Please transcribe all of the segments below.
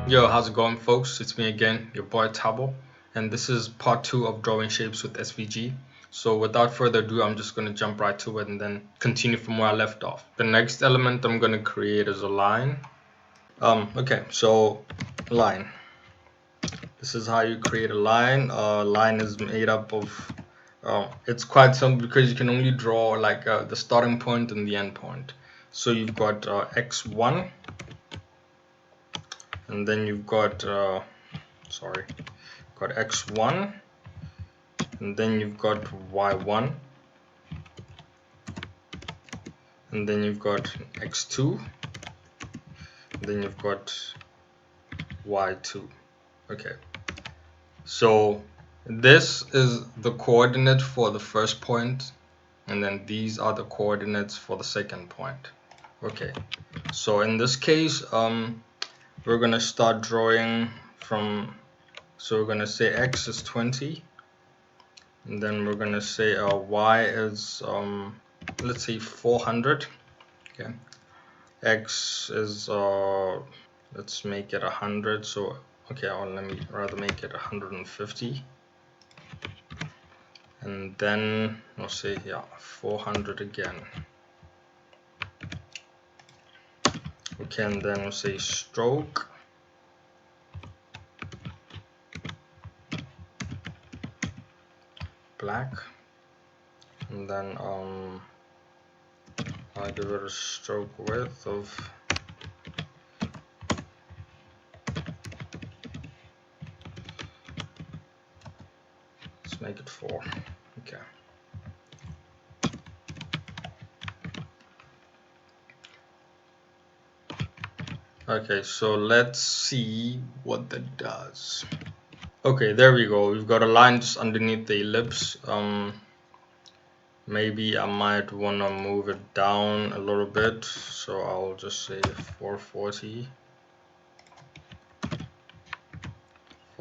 Yo, how's it going, folks? It's me again, your boy Tabo, and this is part 2 of drawing shapes with SVG. So without further ado, I'm just going to jump right to it and then continue from where I left off. The next element I'm going to create is a line. Okay, so line. This is how you create a line. Line is made up of, it's quite simple because you can only draw like the starting point and the end point. So you've got x1, and then you've got got x1, and then you've got y1, and then you've got x2, and then you've got y2. Okay, so this is the coordinate for the first point, and then these are the coordinates for the second point. Okay, so in this case we're gonna start drawing from, so we're gonna say x is 20, and then we're gonna say y is let's say 400. Okay, x is let's make it 100. So okay, let me rather make it 150, and then we'll say 400 again. Okay, and then we'll say stroke, black, and then I'll give it a stroke width of let's make it 4. Okay. Okay, so let's see what that does. Okay, there we go. We've got a line just underneath the ellipse. Maybe I might want to move it down a little bit, so I'll just say 440.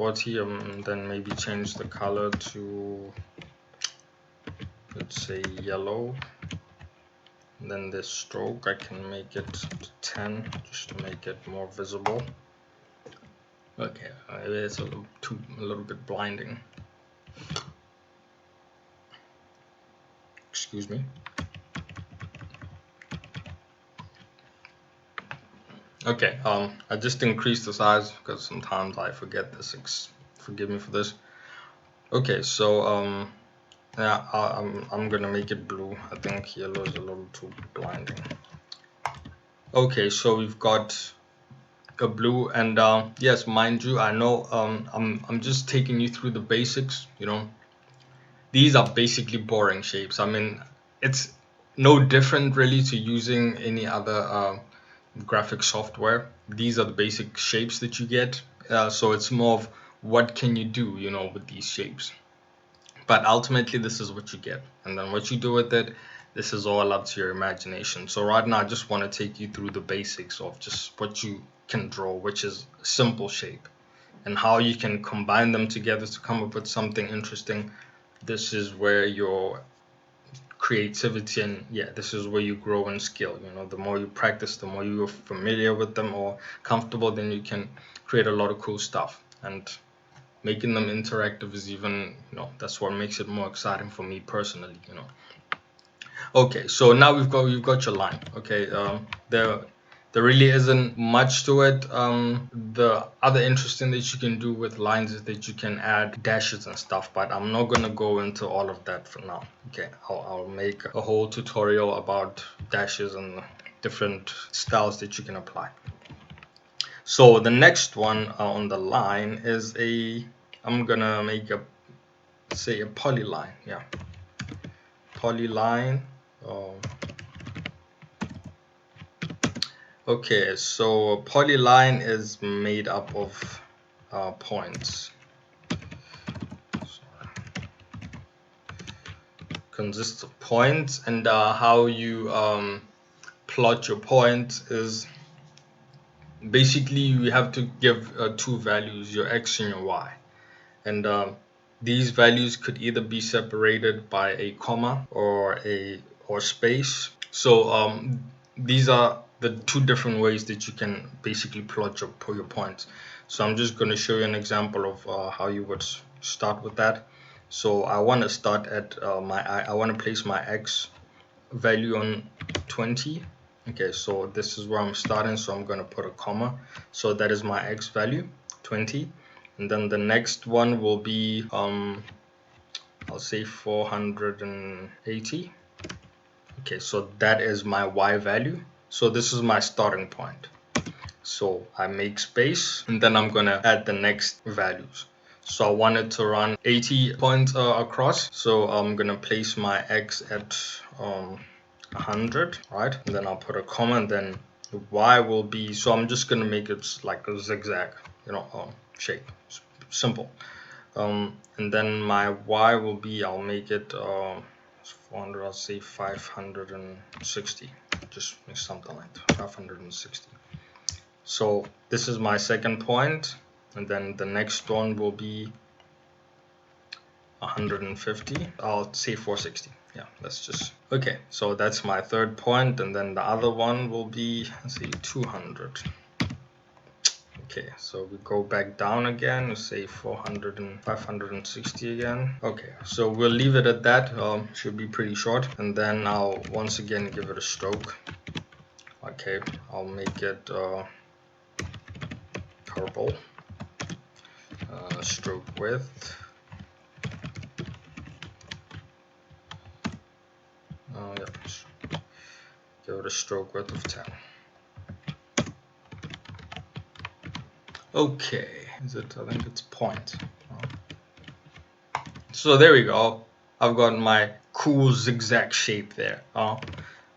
And then maybe change the color to, let's say, yellow. And then this stroke, I can make it to 10 just to make it more visible. Okay, it's a little bit blinding. Excuse me. Okay, I just increased the size because sometimes I forget this. Forgive me for this. Okay, so yeah, I'm gonna make it blue. I think yellow is a little too blinding. Okay, so we've got a blue, and yes, mind you, I know I'm just taking you through the basics. You know, these are basically boring shapes. I mean, it's no different really to using any other graphic software. These are the basic shapes that you get. So it's more of what can you do, you know, with these shapes. But ultimately, this is what you get, and then what you do with it, this is all up to your imagination. So right now, I just want to take you through the basics of just what you can draw, which is a simple shape, and how you can combine them together to come up with something interesting. This is where your creativity and this is where you grow in skill. You know, the more you practice, the more you're familiar with them or comfortable, then you can create a lot of cool stuff. And making them interactive is even, you know, that's what makes it more exciting for me personally, you know. Okay, so now we've got your line. Okay, there really isn't much to it. The other interesting that you can do with lines is that you can add dashes and stuff, but I'm not gonna go into all of that for now. Okay, I'll make a whole tutorial about dashes and different styles that you can apply. So the next one on the line is I'm gonna make a, say, a polyline. Yeah, polyline. Okay, so a polyline is made up of points. Consists of points, and how you plot your point is basically you have to give two values, your x and your y, and these values could either be separated by a comma or space. So these are the two different ways that you can basically plot your points. So I'm just going to show you an example of how you would start with that. So I want to start at I want to place my x value on 20. Okay, so this is where I'm starting, so I'm going to put a comma. So that is my x value, 20. And then the next one will be I'll say 480. Okay, so that is my y value. So this is my starting point. So I make space, and then I'm gonna add the next values. So I wanted to run 80 points across. So I'm gonna place my x at 100, right? And then I'll put a comma, and then the y will be. So I'm just gonna make it like a zigzag, shape. Simple. And then my y will be. I'll make it 400. I'll say 560. Just make something like that, 560. So this is my second point, and then the next one will be 150. I'll say 460. Yeah, that's just okay. So that's my third point, and then the other one will be, let's say, 200. Okay, so we go back down again, we say 400 and 560 again. Okay, so we'll leave it at that. Should be pretty short, and then I'll once again give it a stroke. Okay, I'll make it purple. Stroke width. Yep. Give it a stroke width of 10. Okay, I think it's point. So there we go. I've got my cool zigzag shape there.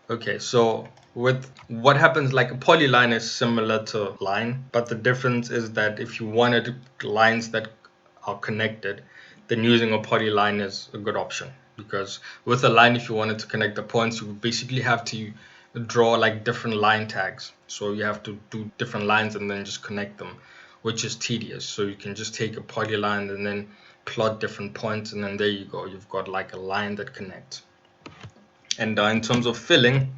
Okay, so with what happens, like a polyline is similar to line, but the difference is that if you wanted lines that are connected, then using a polyline is a good option. Because with a line, if you wanted to connect the points, you would basically have to draw like different line tags. So you have to do different lines and then just connect them, which is tedious. So you can just take a polyline and then plot different points, and then there you go. You've got like a line that connects. And in terms of filling,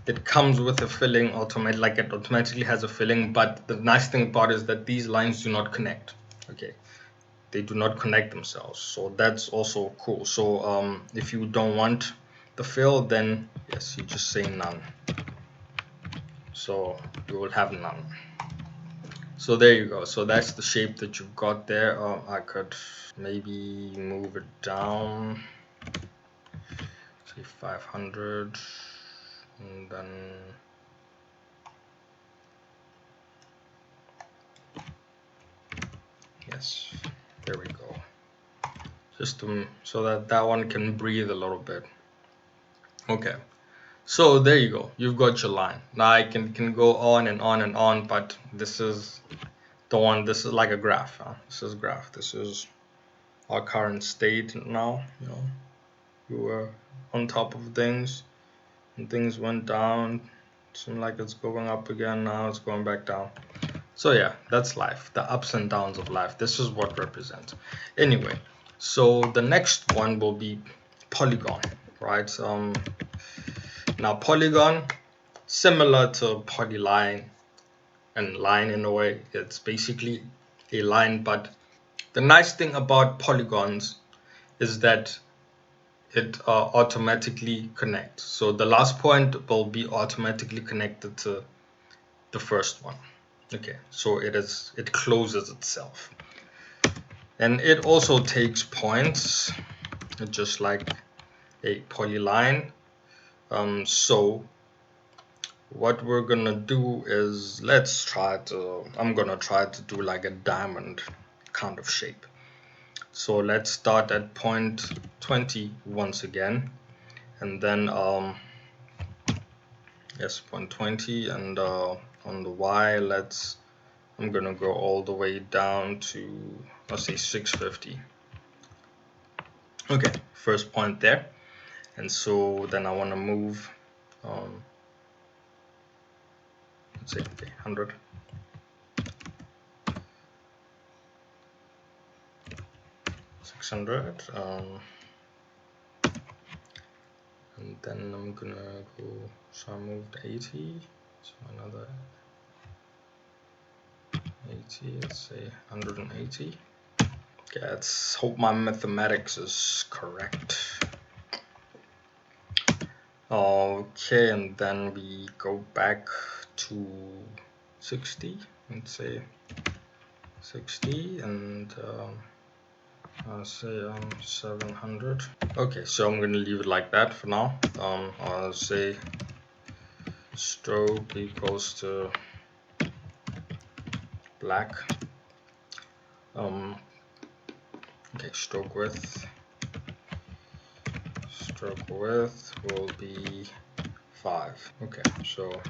it comes with a filling it automatically has a filling, but the nice thing about it is that these lines do not connect. Okay, they do not connect themselves, so that's also cool. So if you don't want the fill, then yes, you just say none. So you will have none. So there you go. So that's the shape that you've got there. I could maybe move it down, say 500, and then yes, there we go. Just so that one can breathe a little bit. Okay, so there you go. You've got your line. Now I can go on and on and on, but this is the one. This is like a graph. This is graph. This is our current state now. We were on top of things, and things went down. Seems like it's going up again. Now it's going back down. So yeah, that's life. The ups and downs of life. This is what represents. Anyway, so the next one will be Polygon, right? Now Polygon, similar to Polyline and line in a way. It's basically a line, but the nice thing about polygons is that it automatically connects. So the last point will be automatically connected to the first one. Okay, so it closes itself, and it also takes points just like a polyline. So what we're gonna do is I'm gonna try to do like a diamond kind of shape. So let's start at point 20 once again, and then yes, point 20, and on the y, I'm gonna go all the way down to, let's say, 650. Okay, first point there. And so then I want to move let's say 100. And then I'm gonna go, so I moved 80, so another 80, let's say 180. Okay, let's hope my mathematics is correct. Okay, and then we go back to 60, let's say 60, and I'll say 700. Okay, so I'm gonna leave it like that for now. I'll say stroke equals to black. Okay, stroke width will be 5. Okay, so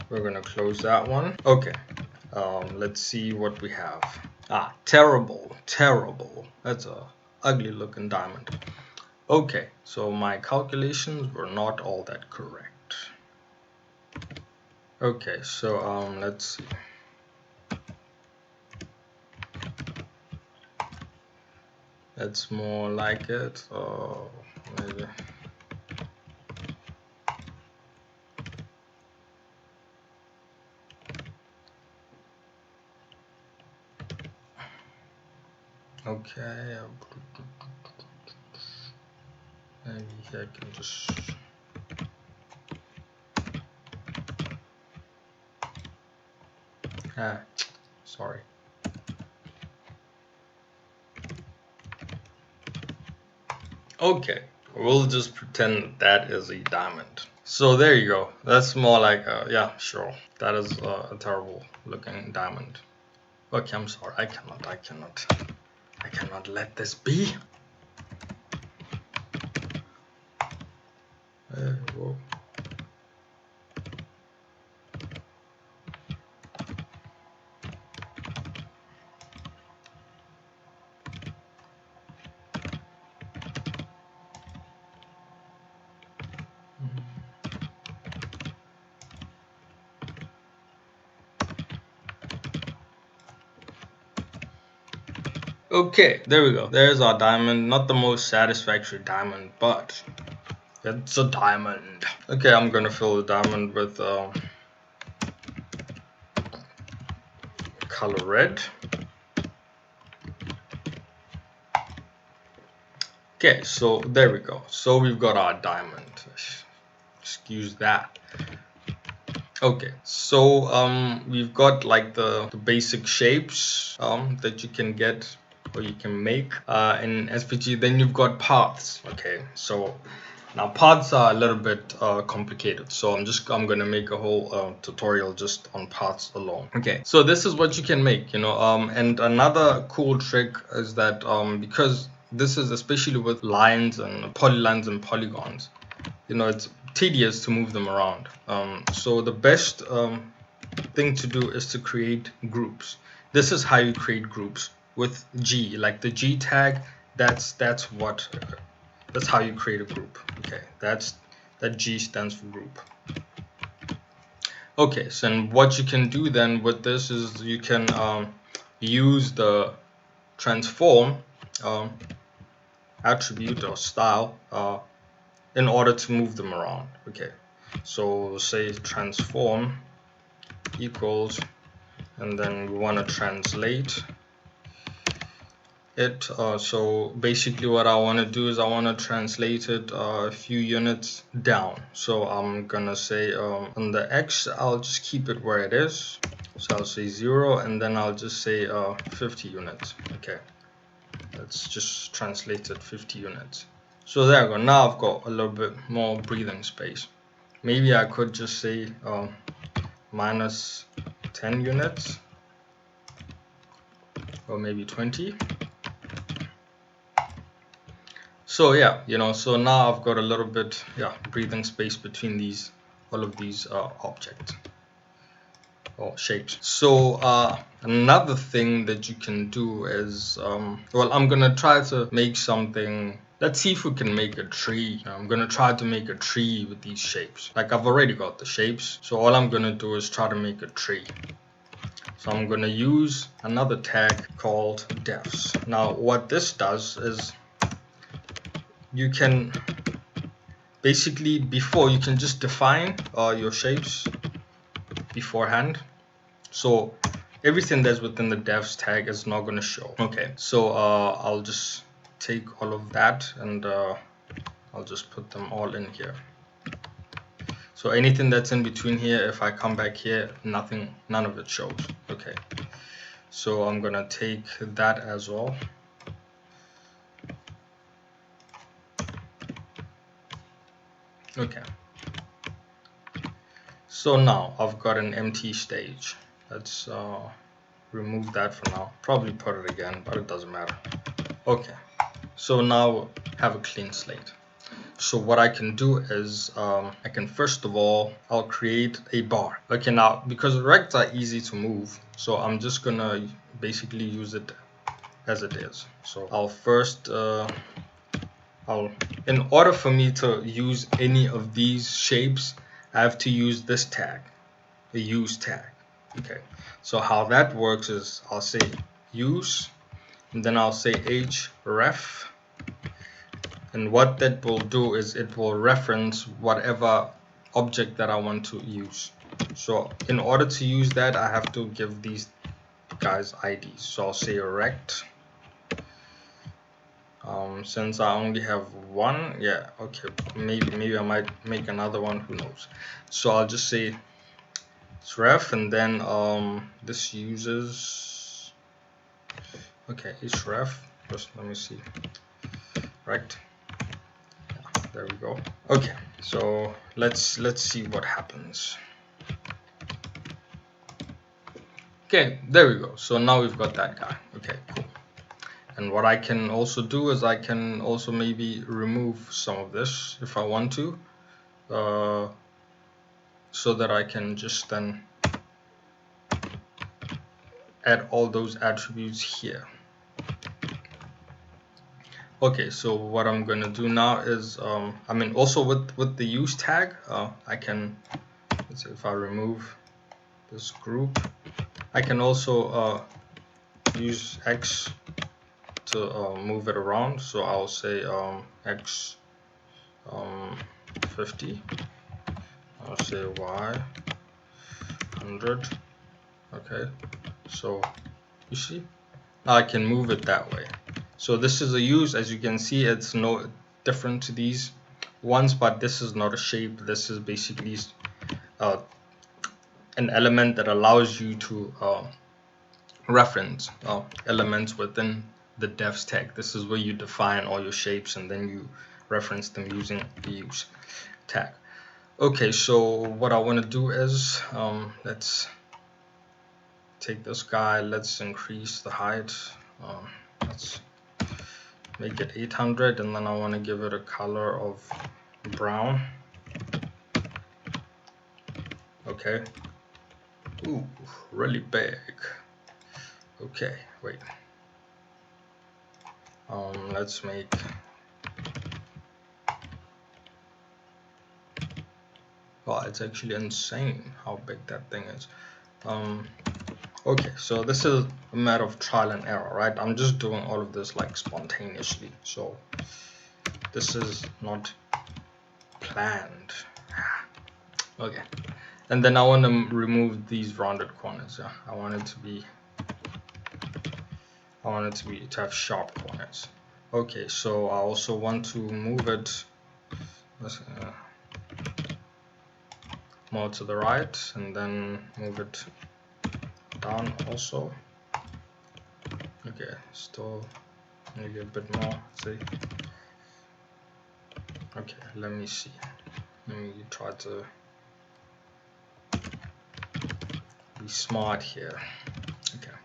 we're gonna close that one. Okay, let's see what we have. Terrible. That's a ugly looking diamond. Okay, so my calculations were not all that correct. Okay, so let's see. That's more like it. Maybe. Okay. Maybe I can just. Sorry. Okay, we'll just pretend that is a diamond. So there you go. That's more like yeah, sure. That is a terrible looking diamond. Okay, I'm sorry. I cannot let this be. Whoa. Okay, there we go. There's our diamond. Not the most satisfactory diamond, but it's a diamond. Okay, I'm gonna fill the diamond with color red. Okay, so there we go. So we've got our diamond. Excuse that. Okay, so we've got like the basic shapes that you can get or you can make in SVG. Then you've got paths. Okay, so now paths are a little bit complicated, so I'm gonna make a whole tutorial just on paths alone. Okay, so this is what you can make, you know, and another cool trick is that because this is especially with lines and polylines and polygons, you know, it's tedious to move them around. So the best thing to do is to create groups. This is how you create groups with G, like the G tag. That's how you create a group. Okay, that G stands for group. Okay, so and what you can do then with this is you can use the transform attribute or style in order to move them around. Okay, so say transform equals, and then we want to translate it. So basically what I want to do is I want to translate it a few units down. So I'm gonna say on the X I'll just keep it where it is, so I'll say 0, and then I'll just say 50 units. Okay, let's just translate it 50 units. So there we go. Now I've got a little bit more breathing space. Maybe I could just say minus 10 units, or maybe 20. So yeah, you know, so now I've got a little bit, yeah, breathing space between all of these objects or shapes. So another thing that you can do is, well, I'm gonna try to make something. Let's see if we can make a tree. I'm gonna try to make a tree with these shapes. Like I've already got the shapes, so all I'm gonna do is try to make a tree. So I'm gonna use another tag called defs. Now what this does is you can basically, before, you can just define your shapes beforehand. So everything that's within the devs tag is not going to show. Okay, so I'll just take all of that and I'll just put them all in here. So anything that's in between here, if I come back here, none of it shows. Okay, so I'm gonna take that as well. Okay, so now I've got an empty stage. Let's remove that for now. Probably put it again, but it doesn't matter. Okay, so now have a clean slate. So what I can do is I can first of all, I'll create a bar. Okay, now because rects are easy to move, so I'm just gonna basically use it as it is. So I'll first in order for me to use any of these shapes, I have to use this tag, the use tag. Okay, so how that works is I'll say use, and then I'll say href, and what that will do is it will reference whatever object that I want to use. So in order to use that, I have to give these guys IDs. So I'll say rect. Since I only have one, yeah, okay, maybe I might make another one, who knows. So I'll just say it's ref, and then this uses, okay, it's ref. First, let me see, rect. Yeah, there we go. Okay, so let's see what happens. Okay, there we go. So now we've got that guy. Okay, cool. And what I can also do is I can also maybe remove some of this if I want to, so that I can just then add all those attributes here. Okay, so what I'm going to do now is, I mean, also with the use tag, I can, let's say if I remove this group, I can also use X to move it around. So I'll say X 50, I'll say Y 100. Okay, so you see, I can move it that way. So this is a use. As you can see, it's no different to these ones, but this is not a shape. This is basically an element that allows you to reference elements within the devs tag. This is where you define all your shapes and then you reference them using the use tag. Okay, so what I want to do is let's take this guy, let's increase the height, let's make it 800, and then I want to give it a color of brown. Okay, ooh, really big. Okay, wait, let's make, oh, it's actually insane how big that thing is. Okay, so this is a matter of trial and error, right? I'm just doing all of this like spontaneously, so this is not planned. Okay, and then I want to remove these rounded corners. Yeah, I want it to have sharp corners. Okay, so I also want to move it more to the right, and then move it down also. Okay, still maybe a bit more. See. Okay, let me see. Let me try to be smart here. Okay,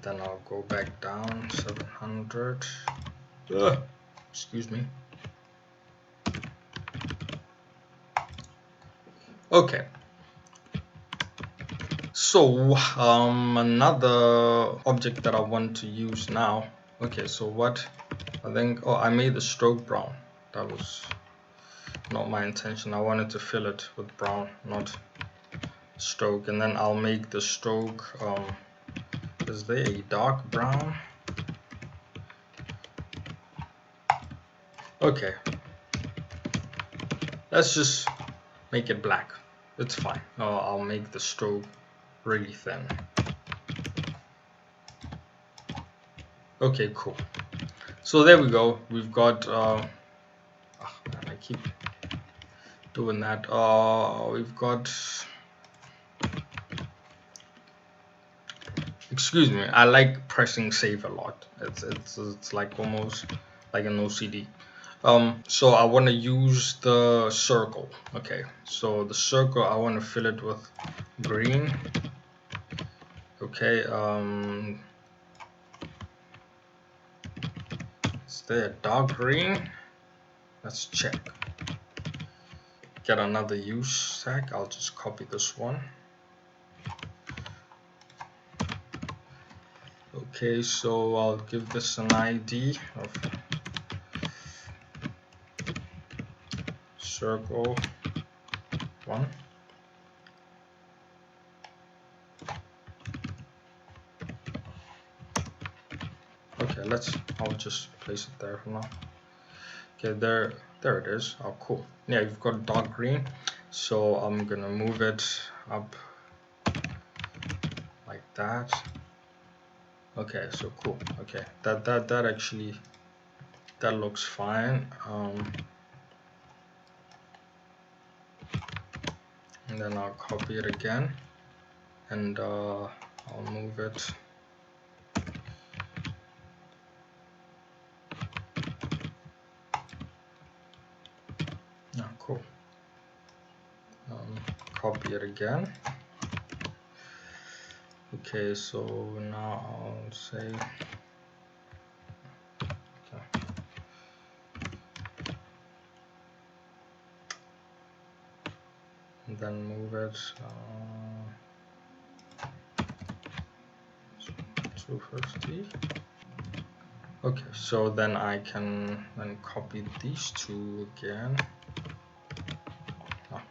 then I'll go back down 700. Excuse me. Okay. So another object that I want to use now. Okay, so what I think, oh, I made the stroke brown. That was not my intention. I wanted to fill it with brown, not stroke. And then I'll make the stroke, is there a dark brown? Okay, let's just make it black. It's fine. I'll make the stroke really thin. Okay, cool. So there we go. We've got man, I keep doing that. We've got, excuse me, I like pressing save a lot. It's like almost like an OCD. So I want to use the circle. Okay, so the circle, I want to fill it with green. Okay, is there dark green? Let's check. Get another use tag. I'll just copy this one. Okay, so I'll give this an ID of circle 1. Okay, I'll just place it there for now. Okay, there it is. Oh, cool. Yeah, you've got dark green, so I'm gonna move it up like that. Okay, so cool. Okay, that actually, that looks fine. And then I'll copy it again, and I'll move it. Yeah, cool. Copy it again. Okay, so now I'll say, okay. And then move it 250. Okay, so then I can then copy these two again.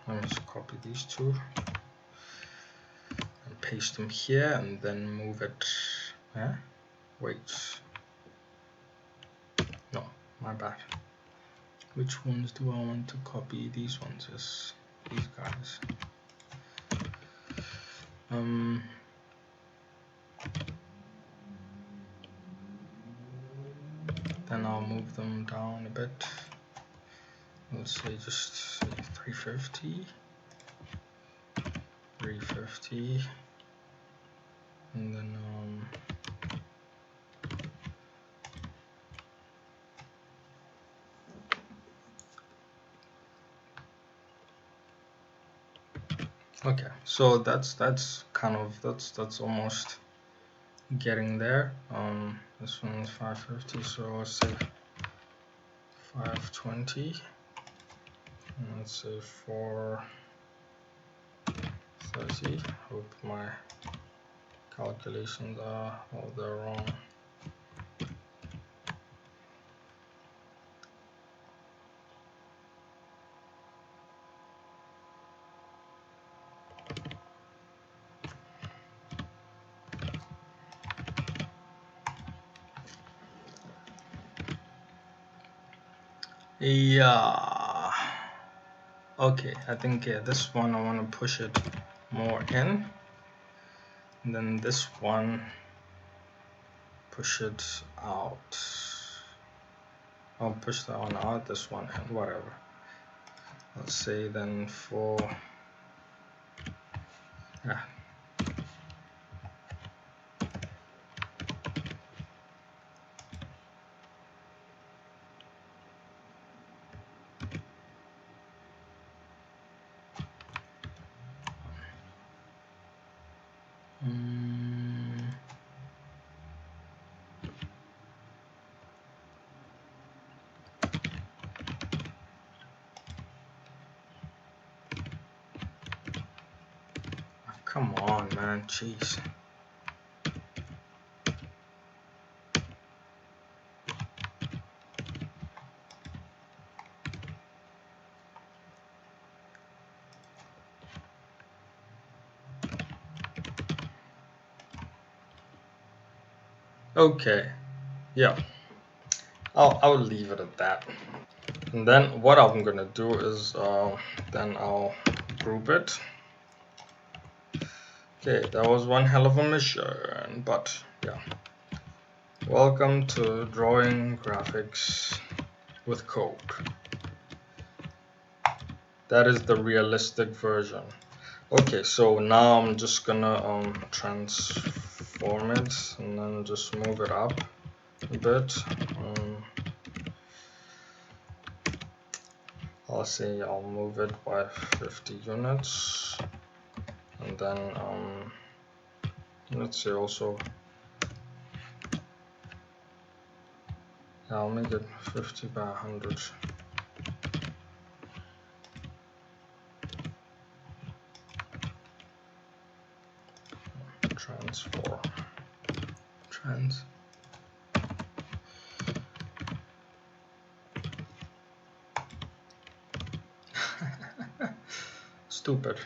Let me just copy these two and paste them here, and then move it. Wait, no, my bad. Which ones do I want to copy? These ones, yes, these guys. Then I'll move them down a bit. Let's say just 350, 350, and then okay, so that's kind of that's almost getting there. This one is 550, so let's say 520, and let's say 430. Hope my calculations are all there wrong. Yeah, okay, I think this one I want to push it more in, and then this one push it out. I'll push that one out, this one, and whatever. Let's say then for come on, man, jeez. Okay, yeah, I'll leave it at that. And then what I'm gonna do is then I'll group it. Okay, that was one hell of a mission, but yeah. Welcome to drawing graphics with code. That is the realistic version. Okay, so now I'm just gonna transform it and then just move it up a bit. I'll say I'll move it by 50 units, and then let's say also I'll make it 50 by 100. Trans. Stupid.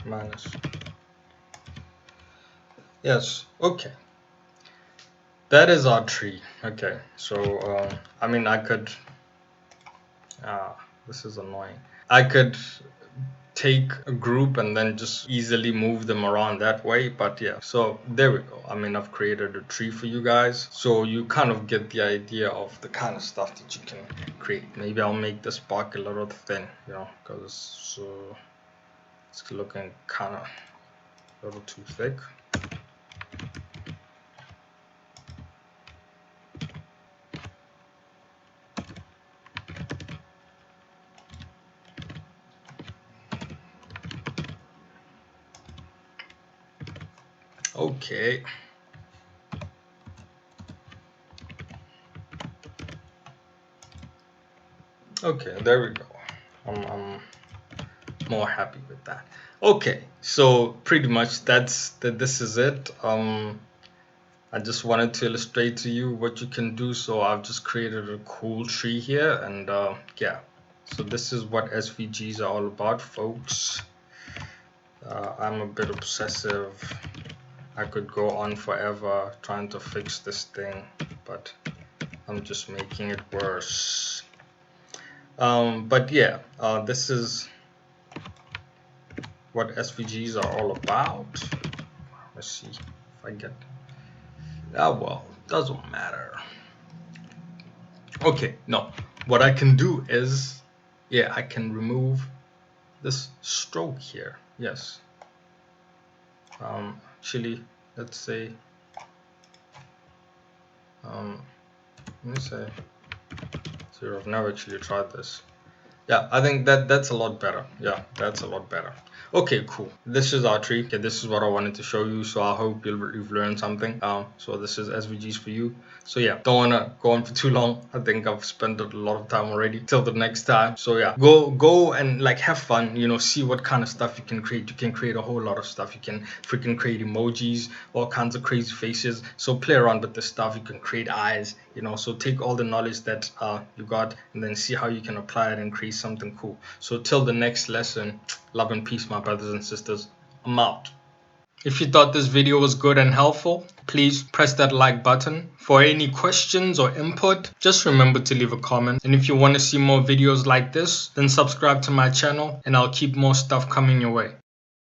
Minus. Yes. Okay. That is our tree. Okay. So I mean, I could. This is annoying. I could take a group and then just easily move them around that way, but yeah, so there we go. I mean, I've created a tree for you guys, so you kind of get the idea of the kind of stuff that you can create. Maybe I'll make this bark a little thin, you know, because it's looking kind of a little too thick. Okay. Okay, there we go. I'm more happy with that. Okay, so pretty much this is it. I just wanted to illustrate to you what you can do, so I've just created a cool tree here, and yeah, so this is what SVGs are all about, folks. I'm a bit obsessive. I could go on forever trying to fix this thing, but I'm just making it worse. But yeah, this is what SVGs are all about. Let's see if I get. Well, doesn't matter. Okay, no. What I can do is, yeah, I can remove this stroke here. Yes. Actually, let's say, let me say 0. I've never actually tried this. Yeah, I think that's a lot better. Yeah, that's a lot better. Okay, cool. This is our tree. Okay, this is what I wanted to show you. So I hope you've learned something. So this is SVGs for you. So yeah, don't wanna go on for too long. I think I've spent a lot of time already. Till the next time. So yeah, go and like have fun. You know, see what kind of stuff you can create. You can create a whole lot of stuff. You can freaking create emojis, all kinds of crazy faces. So play around with this stuff. You can create eyes. You know, so take all the knowledge that you got and then see how you can apply it and create something cool. So till the next lesson, love and peace, my brothers and sisters. I'm out. If you thought this video was good and helpful, please press that like button. For any questions or input, just remember to leave a comment. And if you want to see more videos like this, then subscribe to my channel and I'll keep more stuff coming your way.